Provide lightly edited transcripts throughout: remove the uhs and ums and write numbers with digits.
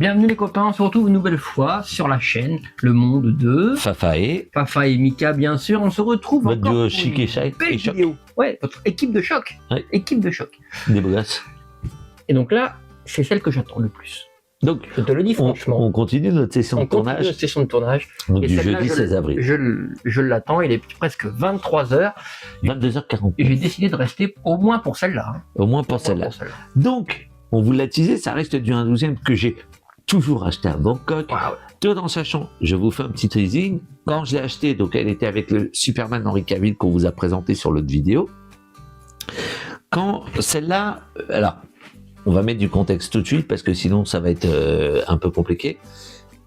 Bienvenue les copains, on se retrouve une nouvelle fois sur la chaîne Le Monde de Fafa et Mika, bien sûr. On se retrouve votre encore duo pour chic une et choc. belle vidéo. Ouais, votre équipe de choc. Ouais. Équipe de choc. Des beaux gosses. Et donc là, c'est celle que j'attends le plus. Donc, Je te le dis franchement. on continue notre session de continue tournage. notre session de tournage. Donc Et du celle-là, jeudi 16 avril. Je l'attends, il est presque 23h. 22h40. Et j'ai décidé de rester au moins pour celle-là. Hein. Au moins pour celle-là. Donc, on vous l'a teasé, ça reste du 1/12e que j'ai toujours acheté à Bangkok. Wow. Tout en sachant, je vous fais un petit teasing. Quand je l'ai acheté, donc elle était avec le Superman Henry Cavill qu'on vous a présenté sur l'autre vidéo. Quand celle-là, alors, on va mettre du contexte tout de suite parce que sinon ça va être un peu compliqué.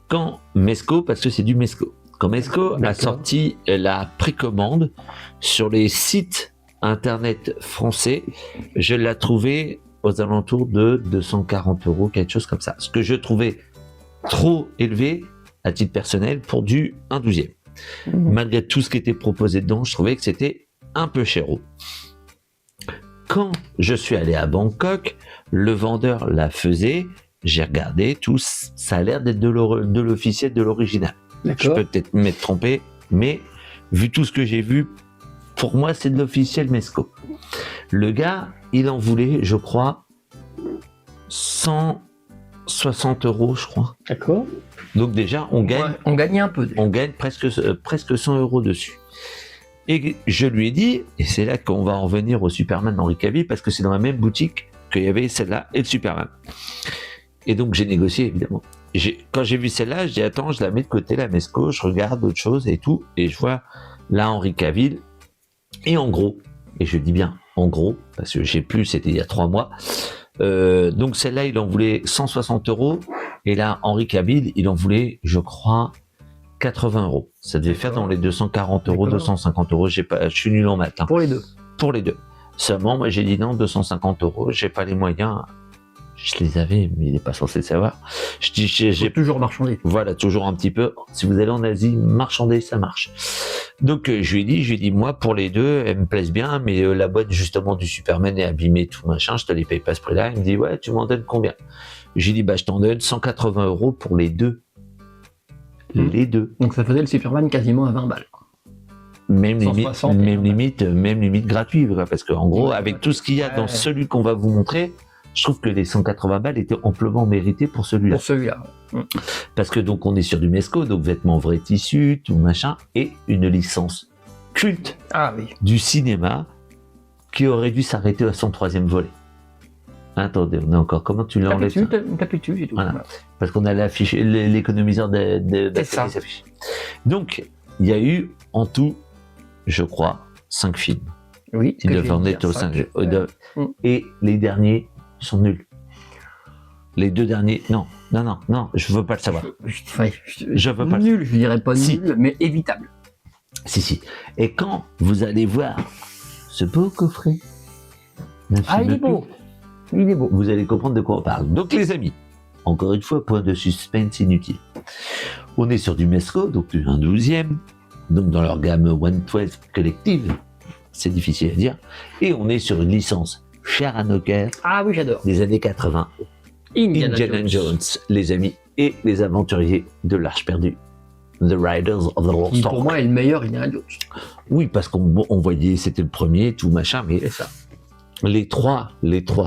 Quand Mesco, parce que c'est du Mesco, quand Mesco a sorti la précommande sur les sites internet français, je l'ai trouvé aux alentours de 240 €, quelque chose comme ça. Ce que je trouvais trop élevé à titre personnel pour du 1/12e. Malgré tout ce qui était proposé dedans, je trouvais que c'était un peu cher. Quand je suis allé à Bangkok, le vendeur la faisait, j'ai regardé, tout ça a l'air d'être de l'officiel, de l'original. Je peux peut-être m'être trompé, mais vu tout ce que j'ai vu, pour moi c'est de l'officiel Mesco. Le gars, il en voulait, je crois, 160 €, je crois. D'accord. Donc déjà, on gagne, Ouais, on gagne un peu. Déjà. on gagne presque 100 € dessus. Et je lui ai dit, et c'est là qu'on va en revenir au Superman Henry Cavill, parce que c'est dans la même boutique qu'il y avait celle-là et le Superman. Et donc j'ai négocié, évidemment. Quand j'ai vu celle-là, je dis attends, je la mets de côté, la Mesco, je regarde autre chose et tout, et je vois là Henry Cavill, et en gros, et je dis bien en gros, parce que j'ai plus, c'était il y a 3 mois, donc celle-là, il en voulait 160 €, et là, Henry Cavill, il en voulait, je crois, 80 €. Ça devait faire dans les 240 €, 250 €. Je suis nul en maths. Hein. Pour les deux. Pour les deux. Seulement, moi, j'ai dit non, 250 €. J'ai pas les moyens. Je les avais, mais il n'est pas censé le savoir. Je dis, j'ai toujours marchandé. Voilà, toujours un petit peu. Si vous allez en Asie, marchander, ça marche. Donc, je lui ai dit, moi, pour les deux, elles me plaisent bien, mais la boîte, justement, du Superman est abîmée, tout machin, je te les paye pas ce prix-là. Il me dit, ouais, tu m'en donnes combien? J'ai dit, bah, je t'en donne 180 € pour les deux. Les deux. Donc ça faisait le Superman quasiment à 20 balles. Même 160, limite gratuit, quoi, parce qu'en gros, avec tout ce qu'il y a dans celui qu'on va vous montrer, je trouve que les 180 balles étaient amplement méritées pour celui-là. Pour celui-là. Parce que donc on est sur du Mesco, donc vêtements vrai tissu, tout machin, et une licence culte du cinéma qui aurait dû s'arrêter à son 3e volet. Attendez, on est encore. Comment tu l'enlèves? T'appuies dessus, c'est tout. Voilà. Parce qu'on a l'affiche, l'économiseur de batterie s'affiche. Donc, il y a eu en tout, je crois, 5 films. Oui. Ils devaient en être aux 5. Et les derniers sont nuls. Les 2 derniers, non, je veux pas le savoir. Je veux pas. Nul, je dirais pas nul, mais évitable. Si. Et quand vous allez voir ce beau coffret, il est beau. Il est beau. Vous allez comprendre de quoi on parle. Donc les amis, encore une fois, point de suspense inutile. On est sur du Mesco, donc du 1/12e, donc dans leur gamme 112 Collective, c'est difficile à dire, et on est sur une licence chère à nos cœurs. Ah oui, j'adore. Des années 80. Indiana Jones, les amis, et les aventuriers de l'Arche perdue. The Riders of the Lost Ark. Pour moi, est le meilleur Indiana Jones. Oui, parce qu'on voyait, c'était le premier, tout machin, mais c'est ça. Les trois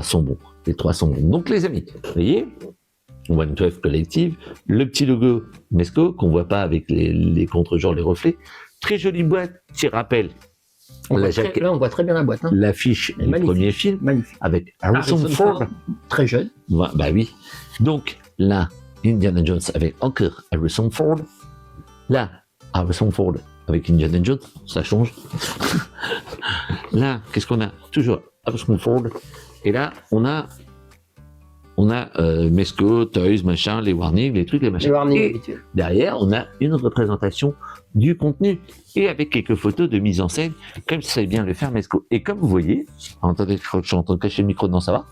sont bons. Les 3 sont bons. Donc les amis, vous voyez, 112 Collective, le petit logo Mesco qu'on voit pas avec les contre-genres, les reflets. Très jolie boîte qui rappelle là, on voit très bien la boîte. Hein. L'affiche du premier film avec Harrison Ford. Très jeune. Bah oui. Donc là, Indiana Jones avec encore Harrison Ford. Là, Harrison Ford avec Indiana Jones, ça change. Là, qu'est-ce qu'on a? Toujours Harrison Ford. Et là, on a Mesco, Toys, machin, les warnings, les trucs, les machins. Et derrière, on a une représentation du contenu et avec quelques photos de mise en scène, comme ça savait bien le faire Mesco. Et comme vous voyez, attendez, je suis en train de cacher le micro, non, ça va.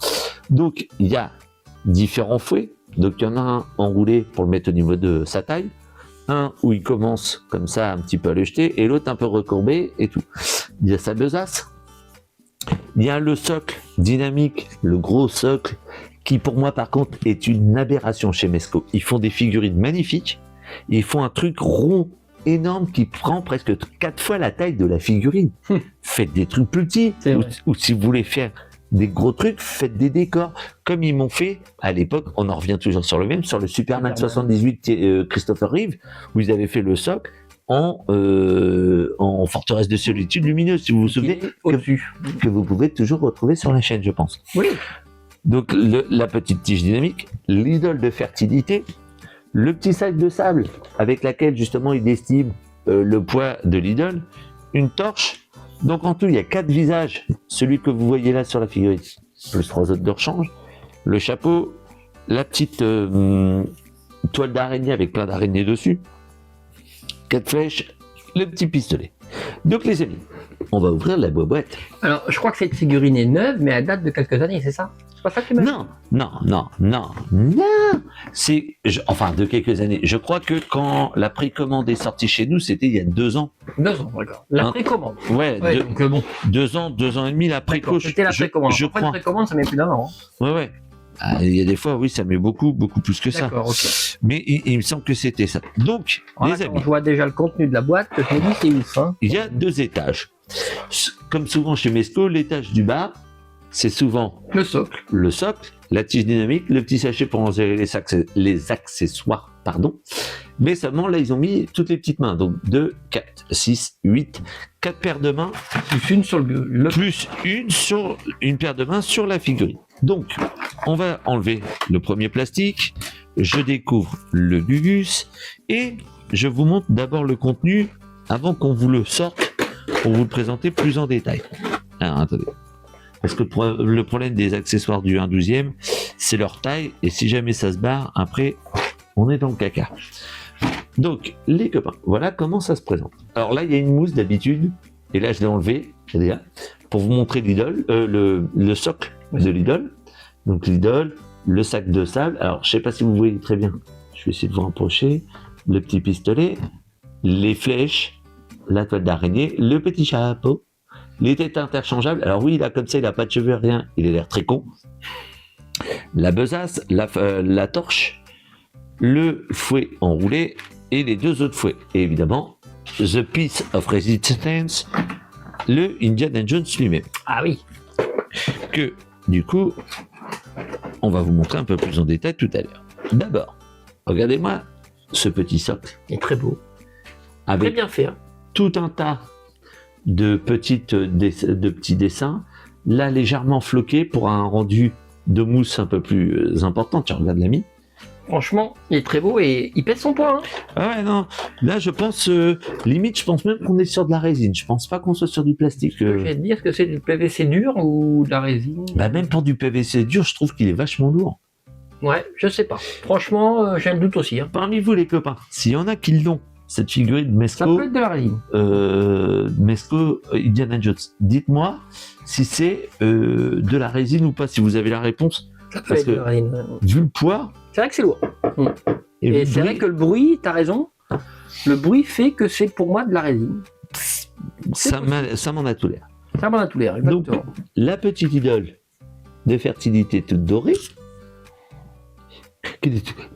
Donc, il y a différents fouets. Donc, il y en a un enroulé pour le mettre au niveau de sa taille, un où il commence comme ça un petit peu à le jeter, et l'autre un peu recourbé et tout. Il y a sa besace. Il y a le socle dynamique, le gros socle qui pour moi par contre est une aberration chez Mesco. Ils font des figurines magnifiques, ils font un truc rond énorme qui prend presque 4 fois la taille de la figurine. Faites des trucs plus petits, ou si vous voulez faire des gros trucs, faites des décors, comme ils m'ont fait à l'époque, on en revient toujours sur le même, sur le Superman 78 Christopher Reeve, où ils avaient fait le socle en forteresse de solitude lumineuse, si vous vous souvenez, que vous pouvez toujours retrouver sur la chaîne, je pense. Oui. Donc la petite tige dynamique, l'idole de fertilité, le petit sac de sable avec laquelle justement il estime le poids de l'idole, une torche. Donc en tout, il y a 4 visages, celui que vous voyez là sur la figurine, plus 3 autres de rechange, le chapeau, la petite toile d'araignée avec plein d'araignées dessus, 4 flèches, le petit pistolet. Donc les amis, on va ouvrir la boîte. Alors, je crois que cette figurine est neuve, mais elle date de quelques années, c'est ça? C'est pas ça que tu m'as dit? Non. Enfin, de quelques années. Je crois que quand la précommande est sortie chez nous, c'était il y a 2 ans. 2 ans, d'accord. La précommande. Ouais, donc bon. 2 ans et demi, la préco. C'était la précommande. Je crois. La précommande, ça met plus d'un an. Ouais. Ah, il y a des fois, oui, ça met beaucoup plus que ça. D'accord, ok. Mais il me semble que c'était ça. Donc, les amis. Je vois déjà le contenu de la boîte, je me dis c'est ouf. Hein. Il y a 2 étages. Comme souvent chez Mesco, l'étage du bas, c'est souvent le socle, la tige dynamique, le petit sachet pour enserrer les accessoires, pardon. Mais seulement là, ils ont mis toutes les petites mains. Donc 2, 4, 6, 8, 4 paires de mains. Plus une sur plus une paire de mains sur la figurine. Donc, on va enlever le premier plastique. Je découvre le Gugus et je vous montre d'abord le contenu avant qu'on vous le sorte pour vous le présenter plus en détail. Alors, attendez. Parce que le problème des accessoires du 1/12e, c'est leur taille, et si jamais ça se barre, après, on est dans le caca. Donc, les copains, voilà comment ça se présente. Alors là, il y a une mousse d'habitude, et là, je l'ai enlevé, déjà, pour vous montrer l'idole, le socle de l'idole. Donc l'idole, le sac de sable. Alors, je sais pas si vous voyez très bien, je vais essayer de vous rapprocher. Le petit pistolet, les flèches, la toile d'araignée, le petit chapeau, les têtes interchangeables. Alors oui, là, comme ça, il n'a pas de cheveux, rien. Il a l'air très con. La besace, la torche, le fouet enroulé et les 2 autres fouets. Et évidemment, The Piece of Resistance, le Indiana Jones lui-même. Ah oui. Que, du coup, on va vous montrer un peu plus en détail tout à l'heure. D'abord, regardez-moi ce petit socle. Il est très beau. Avec très bien fait. Hein. Tout un tas de petits dessins, là légèrement floqués pour un rendu de mousse un peu plus important. Tu regardes l'ami. Franchement, il est très beau et il pèse son poids. Hein. Ah ouais, non. Là, je pense, limite, je pense même qu'on est sur de la résine. Je pense pas qu'on soit sur du plastique. Je vais te dire que c'est du PVC dur ou de la résine. Bah, même pour du PVC dur, je trouve qu'il est vachement lourd. Ouais, je sais pas. Franchement, j'ai un doute aussi. Hein. Parmi vous, les copains, s'il y en a qui l'ont, cette figurine Mesco. Ça peut être de la résine. Mesco Indiana Jones. Dites-moi si c'est de la résine ou pas, si vous avez la réponse. Ça peut être de la résine. Vu le poids. C'est vrai que c'est lourd. Et c'est vrai que le bruit, t'as raison, le bruit fait que c'est pour moi de la résine. Ça m'en a tout l'air. Ça m'en a tout l'air, exactement. Donc, la petite idole de fertilité toute dorée.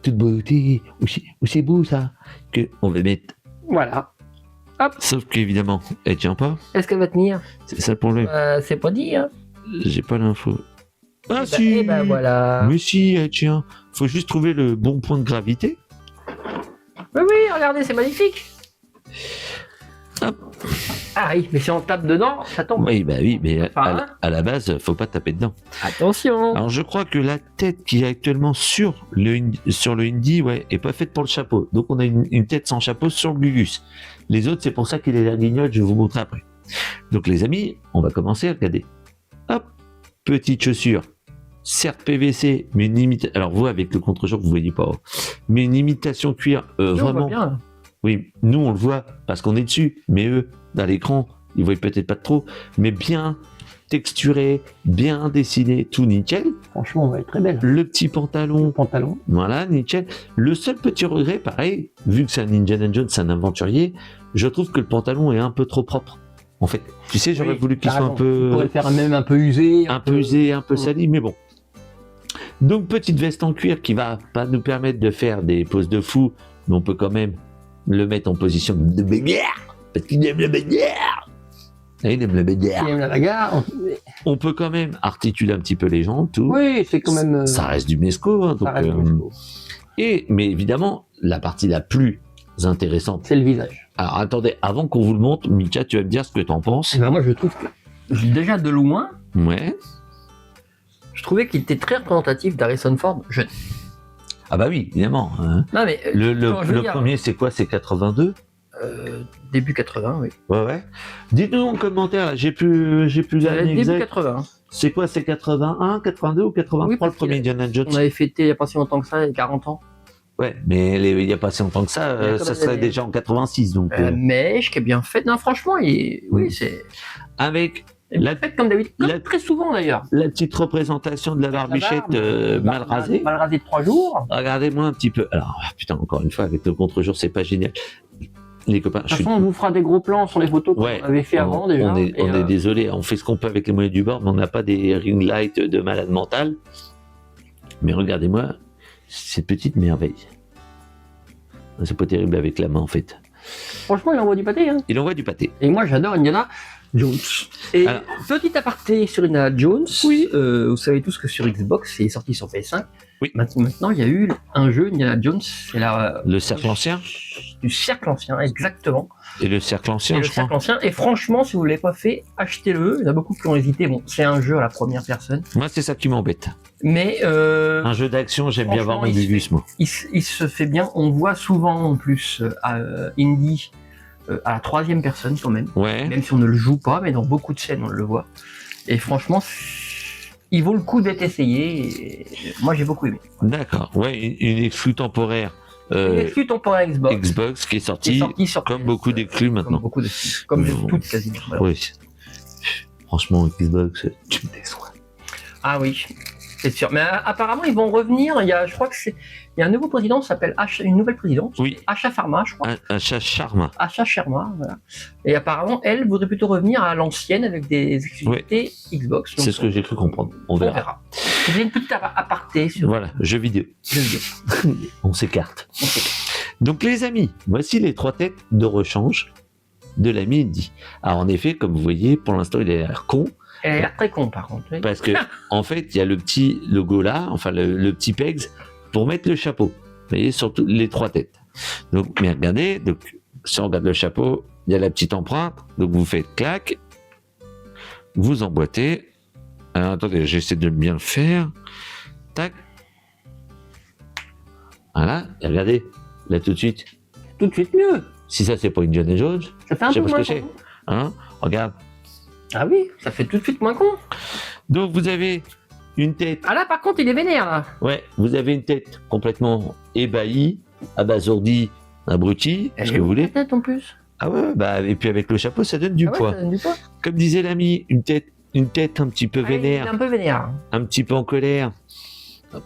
Toute beauté, où c'est beau ça, que on va mettre. Voilà. Hop. Sauf qu'évidemment, elle tient pas. Est-ce qu'elle va tenir? C'est ça le problème. C'est pas dit, hein. J'ai pas l'info. Ah si. Et ben voilà. Mais si, elle tient. Faut juste trouver le bon point de gravité. Mais oui, regardez, c'est magnifique. Hop. Ah oui, mais si on tape dedans, ça tombe. Oui, bah oui, mais à la base, faut pas taper dedans. Attention. Alors je crois que la tête qui est actuellement sur le Indy, ouais, est pas faite pour le chapeau. Donc on a une tête sans chapeau sur le Gugus. Les autres, c'est pour ça qu'il est l'air guignol, je vais vous montrer après. Donc les amis, on va commencer à regarder. Hop, petite chaussure. Certes PVC, mais une imitation. Alors vous, avec le contre-choc, vous voyez pas. Mais une imitation cuir, vraiment. Bien. Oui, nous on le voit parce qu'on est dessus, mais eux, dans l'écran, ils voient peut-être pas trop, mais bien texturé, bien dessiné, tout nickel. Franchement, on va être très belle. Le petit pantalon. Voilà, nickel. Le seul petit regret, pareil, vu que c'est un Indiana Jones, c'est un aventurier, je trouve que le pantalon est un peu trop propre. En fait, tu sais, j'aurais voulu qu'il soit un peu. On pourrait le faire même un peu usé. Un peu usé, un peu sali, mais bon. Donc, petite veste en cuir qui va pas nous permettre de faire des poses de fou, mais on peut quand même le mettre en position de bagarre, parce qu'il aime la bagarre. Il aime la bagarre. Il aime la bagarre. On peut quand même articuler un petit peu les jambes, tout. Oui, c'est quand même. Ça reste du mesco. Hein, ça reste du mesco. Mais évidemment, la partie la plus intéressante, c'est le visage. Alors attendez, avant qu'on vous le montre, Mika, tu vas me dire ce que tu en penses. Ben moi, je trouve que déjà de loin, ouais. Je trouvais qu'il était très représentatif d'Harrison Ford jeune. Ah bah oui, évidemment. Hein. Non mais le premier, c'est quoi? C'est 82? Début 80, oui. Ouais. Dites-nous en commentaire, là, j'ai plus l'année début exacte. 80. C'est quoi? C'est 81, 82 ou 83 oui, le premier Indiana Jones? On avait fêté il n'y a pas si longtemps que ça, il y a 40 ans. Ouais, mais il n'y a pas si longtemps que ça, ça serait déjà en 86. Donc, mais ce qui est bien fait, non franchement, oui, c'est... Avec... fait comme d'habitude, très souvent d'ailleurs. La petite représentation de la barbichette mal rasée. Mal rasée de 3 jours. Regardez-moi un petit peu. Alors, putain, encore une fois, avec le contre-jour, c'est pas génial. Les copains, de toute façon, on vous fera des gros plans sur les photos qu'on avait fait avant déjà. On est désolé, on fait ce qu'on peut avec les moyens du bord, mais on n'a pas des ring lights de malade mental. Mais regardez-moi cette petite merveille. C'est pas terrible avec la main en fait. Franchement, il envoie du pâté. Hein. Il envoie du pâté. Et moi, j'adore Indiana Jones. Et alors, petit aparté sur Indiana Jones, oui. Vous savez tous que sur Xbox, c'est sorti sur PS5. Oui. Maintenant, il y a eu un jeu Indiana Jones, c'est le cercle ancien. Du cercle ancien, exactement. Et le cercle ancien, et le cercle ancien. Et franchement, si vous ne l'avez pas fait, achetez-le. Il y en a beaucoup qui ont hésité. Bon, c'est un jeu à la première personne. Moi, c'est ça qui m'embête. Mais un jeu d'action, j'aime bien voir mon Gugus, moi. Il se fait bien. On voit souvent en plus Indy à la troisième personne quand même. Ouais. Même si on ne le joue pas, mais dans beaucoup de scènes on le voit. Et franchement, il vaut le coup d'être essayé. Et moi, j'ai beaucoup aimé. D'accord. Ouais, une exclue temporaire. Une exclue temporaire Xbox qui est sorti sur comme beaucoup d'exclus maintenant. Comme beaucoup d'exclus. Comme toutes quasiment. Oui. Franchement, Xbox, tu me déçois. Ah oui. C'est sûr. Mais apparemment, ils vont revenir. Je crois que il y a un nouveau président, s'appelle une nouvelle présidente. Oui. Asha Sharma, je crois. Asha Sharma. Asha Sharma, voilà. Et apparemment, elle voudrait plutôt revenir à l'ancienne avec des exclusivités Xbox. C'est ce que j'ai cru comprendre. On verra. J'ai une petite aparté sur. Voilà, jeux vidéo. On s'écarte. Donc, les amis, voici les 3 têtes de rechange de l'ami Indy. Alors, en effet, comme vous voyez, pour l'instant, il a l'air con. Elle a l'air très con par contre. Oui. Parce que en fait, il y a le petit logo là, enfin le petit pegs pour mettre le chapeau. Vous voyez, sur les 3 têtes. Donc, mais regardez, donc si on regarde le chapeau, il y a la petite empreinte. Donc vous faites clac, vous emboîtez. Alors attendez, j'essaie de bien le faire. Tac. Voilà, et regardez, là tout de suite. Tout de suite mieux. Si ça c'est pas Indiana Jones, ça fait un peu moins con. Hein, regarde. Ah oui, ça fait tout de suite moins con. Donc vous avez une tête. Ah là par contre il est vénère là. Ouais, vous avez une tête complètement ébahie, abasourdie, abrutie, ce que vous voulez. La tête en plus. Ah ouais, bah et puis avec le chapeau ça donne du poids. Ça donne du poids. Comme disait l'ami, une tête un petit peu vénère. Un peu vénère. Un petit peu en colère.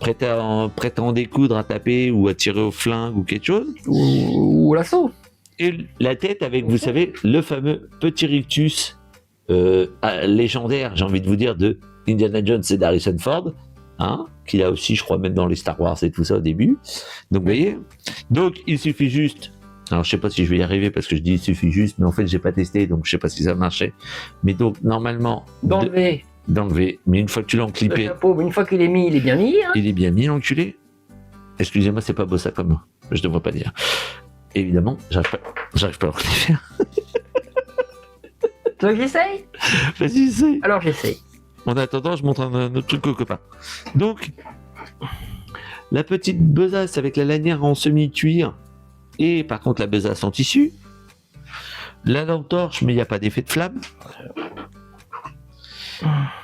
Prête à en découdre, à taper ou à tirer au flingue ou quelque chose. Ou l'assaut. Et la tête avec, vous savez, le fameux petit rictus légendaire, j'ai envie de vous dire, de Indiana Jones et d'Harrison Ford, hein, qu'il a aussi, je crois, même dans les Star Wars et tout ça au début. Donc, vous voyez, donc il suffit juste, alors je sais pas si je vais y arriver parce que je dis il suffit juste, mais en fait j'ai pas testé, donc je sais pas si ça marchait. Mais donc normalement d'enlever, mais une fois que tu l'as enclippé, une fois qu'il est mis, il est bien mis. Hein. Il est bien mis, l'enculé. Excusez-moi, c'est pas beau ça comme je devrais pas dire. Évidemment, j'arrive pas à le faire. Tu veux que j'essaye? Vas-y, essaye. Alors j'essaye. En attendant, je montre un autre truc aux copains. Donc, la petite besace avec la lanière en semi-cuir et par contre la besace en tissu. La lampe torche, mais il n'y a pas d'effet de flamme.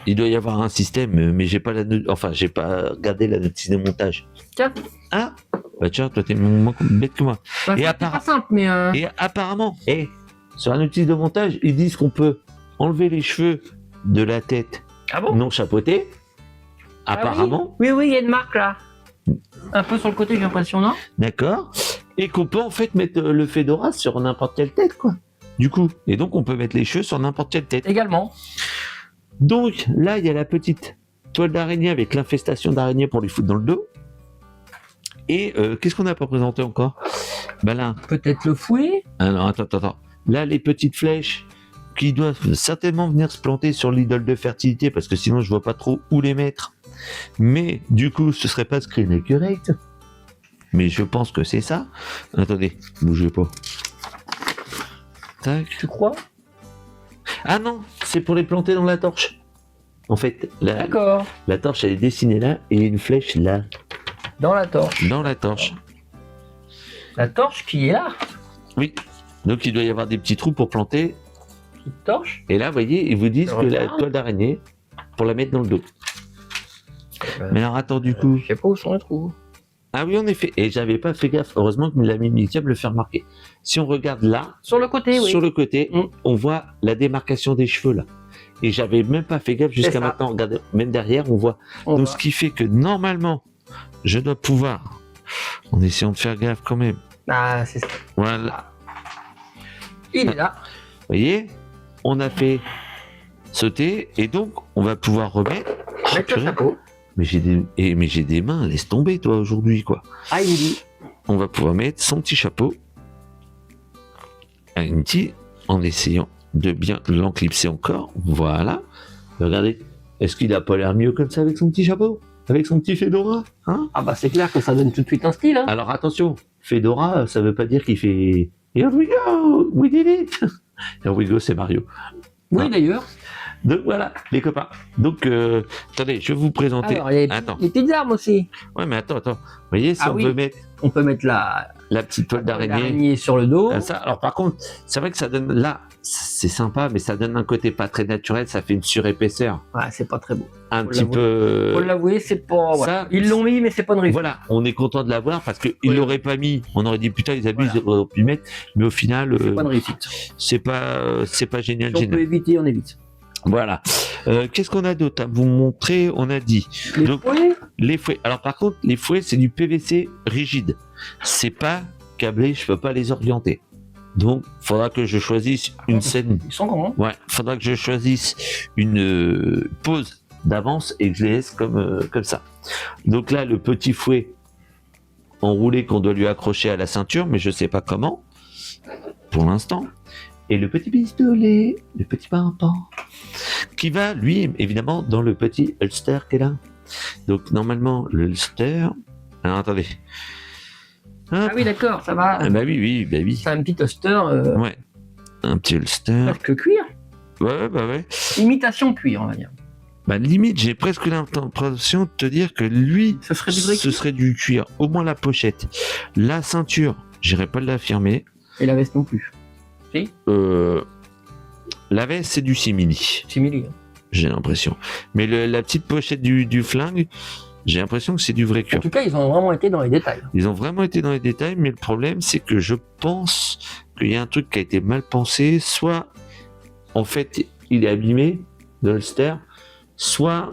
Il doit y avoir un système, mais j'ai pas regardé la notice de montage. Tiens. Ah, bah tiens, toi t'es moins bête que moi. Bah, c'est pas simple, mais. Et apparemment, sur la notice de montage, ils disent qu'on peut enlever les cheveux de la tête non chapeautés. Apparemment. Oui, il y a une marque là. Un peu sur le côté, j'ai l'impression, non? D'accord. Et qu'on peut en fait mettre le fedora sur n'importe quelle tête, quoi. Du coup. Et donc on peut mettre les cheveux sur n'importe quelle tête. Également. Donc là, il y a la petite toile d'araignée avec l'infestation d'araignées pour lui foutre dans le dos. Et qu'est-ce qu'on n'a pas présenté encore? Ben là, Peut-être le fouet. alors attends. Là, les petites flèches qui doivent certainement venir se planter sur l'idole de fertilité parce que sinon je vois pas trop où les mettre. Mais du coup, ce serait pas screen correct. Mais je pense que c'est ça. Attendez, bougez pas. Tac. Tu crois? Ah non, c'est pour les planter dans la torche. En fait, D'accord. la torche elle est dessinée là et une flèche là, Dans la torche. dans la torche. La torche qui est là. Oui. Donc il doit y avoir des petits trous pour planter. Petite torche. Et là, vous voyez, ils vous disent que la Regarde. toile d'araignée, pour la mettre dans le dos. Mais alors attends, du coup. Je sais pas où sont les trous. Ah oui, en effet. Et j'avais pas fait gaffe. Heureusement que l'ami Mika me le fait remarquer. Si on regarde là, Sur le côté, oui. sur le côté, Mm. on voit la démarcation des cheveux là. Et j'avais même pas fait gaffe C'est jusqu'à ça. maintenant. Regardez, même derrière, on voit. On Donc voit. ce qui fait que normalement, je dois pouvoir, en essayant de faire gaffe quand même. Ah, c'est ça. Voilà. Il est là. Vous voyez, on a fait sauter et donc on va pouvoir remettre. Avec le chapeau. Mais j'ai des mains, laisse tomber toi aujourd'hui quoi. Ah, il dit. On va pouvoir mettre son petit chapeau à Inti en essayant de bien l'enclipser encore. Voilà. Regardez, est-ce qu'il a pas l'air mieux comme ça avec son petit chapeau? Avec son petit fedora, hein? Ah bah c'est clair que ça donne tout de suite un style. Hein. Alors attention, fedora, ça veut pas dire qu'il fait Here we go, we did it. Here we go, c'est Mario. Oui, Ah. d'ailleurs. Donc voilà, les copains. Donc attendez, je vais vous présenter. Alors, il y a Attends. les petites armes aussi. Ouais, mais attends. Vous voyez, si Ah on oui. veut mettre On peut mettre la la petite toile d'araignée. l'araignée sur le dos. Ça, alors par contre, c'est vrai que ça donne là, c'est sympa, mais ça donne un côté pas très naturel, ça fait une surépaisseur, Ouais, c'est pas très beau. un Faut petit l'avouer. peu. Faut l'avouer, c'est pas. ça, Ouais. Ils l'ont mis, mais c'est pas une réussite. Voilà, on est content de l'avoir parce qu'ils Oui. l'auraient pas mis. On aurait dit putain ils abusent, Voilà. ils auraient pu le mettre, mais au final, C'est pas une réussite. c'est pas génial, Si on peut génial. éviter, on évite. Voilà. Qu'est-ce qu'on a d'autre à vous montrer? On a dit Les Donc, fouets, les fouets. Alors par contre, les fouets c'est du PVC rigide. C'est pas câblé, je peux pas les orienter. Donc, faudra que je choisisse une scène. ils sont grands. Ouais, faudra que je choisisse une pause d'avance et que je les laisse comme ça. Donc là, le petit fouet enroulé qu'on doit lui accrocher à la ceinture, mais je sais pas comment pour l'instant. Et le petit pistolet, le petit pimpon, qui va, lui, évidemment, dans le petit holster qui est là. Donc normalement, le holster... Alors attendez. Hop. Ah oui, d'accord, ça va. Ah bah oui. C'est un petit toaster Ouais. Un petit holster. presque cuir. Ouais. Imitation cuir, on va dire. Bah limite, j'ai presque l'impression de te dire que lui, Ce serait du vrai ce cuir. serait du cuir. Au moins la pochette. La ceinture, j'irai pas l'affirmer. Et la veste non plus. La veste, c'est du simili, Simili. hein. j'ai l'impression. Mais la petite pochette du flingue, j'ai l'impression que c'est du vrai En cuir. tout cas, ils ont vraiment été dans les détails. Ils ont vraiment été dans les détails, mais le problème, c'est que je pense qu'il y a un truc qui a été mal pensé. Soit, en fait, il est abîmé de holster, soit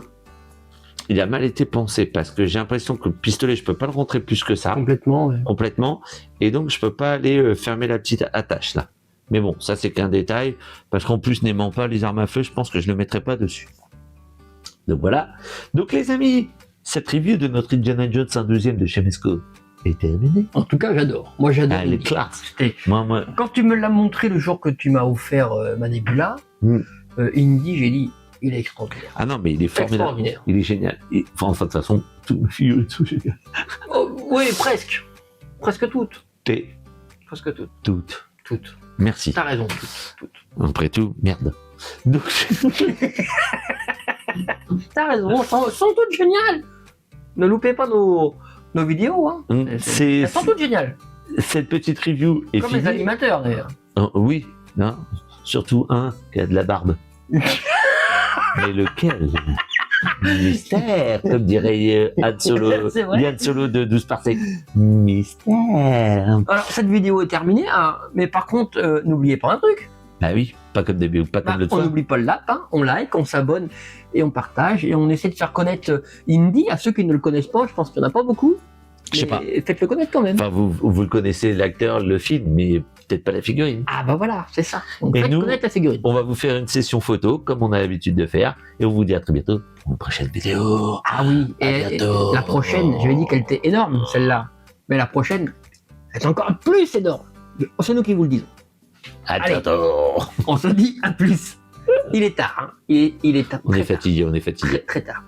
il a mal été pensé, parce que j'ai l'impression que le pistolet, je peux pas le rentrer plus que ça, Complètement. Ouais. complètement, et donc je peux pas aller fermer la petite attache là. Mais bon, ça c'est qu'un détail, parce qu'en plus, n'aimant pas les armes à feu, je pense que je le mettrai pas dessus. Donc voilà. Donc les amis, cette review de notre Indiana Jones 1/2 de chez Mesco est terminée. En tout cas, j'adore. Moi, j'adore. Elle est Indy. classe. C'était- Moi, Quand tu me l'as montré le jour que tu m'as offert ma Nebula, Mm. Indy, j'ai dit, il est extraordinaire. ah non, mais il est formidable. Extraordinaire. Il est génial. Enfin, de toute façon, tout me figure et tout génial. Oh, oui, presque. Presque toutes. T'es Presque toutes. toute. Toutes. Merci. T'as raison, toutes. Après tout, merde. Donc, T'as raison, sont toutes géniales. Ne loupez pas nos vidéos. Hein. c'est Elles sont toutes géniales. cette petite review est Comme les finie. animateurs, d'ailleurs. Oui, hein, surtout un qui a de la barbe. Mais lequel? Mystère, comme dirait Han Solo, C'est vrai. Yann Solo de 12 parsecs. Mystère. Alors, cette vidéo est terminée, hein, mais par contre, n'oubliez pas un truc. Bah oui, pas comme début, pas comme Bah, l'autre on fois. n'oublie pas le like, on like, on s'abonne et on partage et on essaie de faire connaître Indy à ceux qui ne le connaissent pas. Je pense qu'il n'y en a pas beaucoup. Je sais Mais pas. Faites-le connaître quand même. Enfin, vous le connaissez, l'acteur, le film, mais peut-être pas la figurine. Ah bah voilà, c'est ça. Donc Et faites nous, connaître la figurine. On va vous faire une session photo, comme on a l'habitude de faire, et on vous dit à très bientôt pour une prochaine vidéo. Ah oui, À et bientôt. la prochaine, je lui ai dit qu'elle était énorme, celle-là. Mais la prochaine, elle est encore plus énorme. C'est nous qui vous le disons. À Allez. bientôt. On se dit à plus. Il est tard, hein. Il est tard. On est Très tard. fatigué, on est fatigué. Très tard.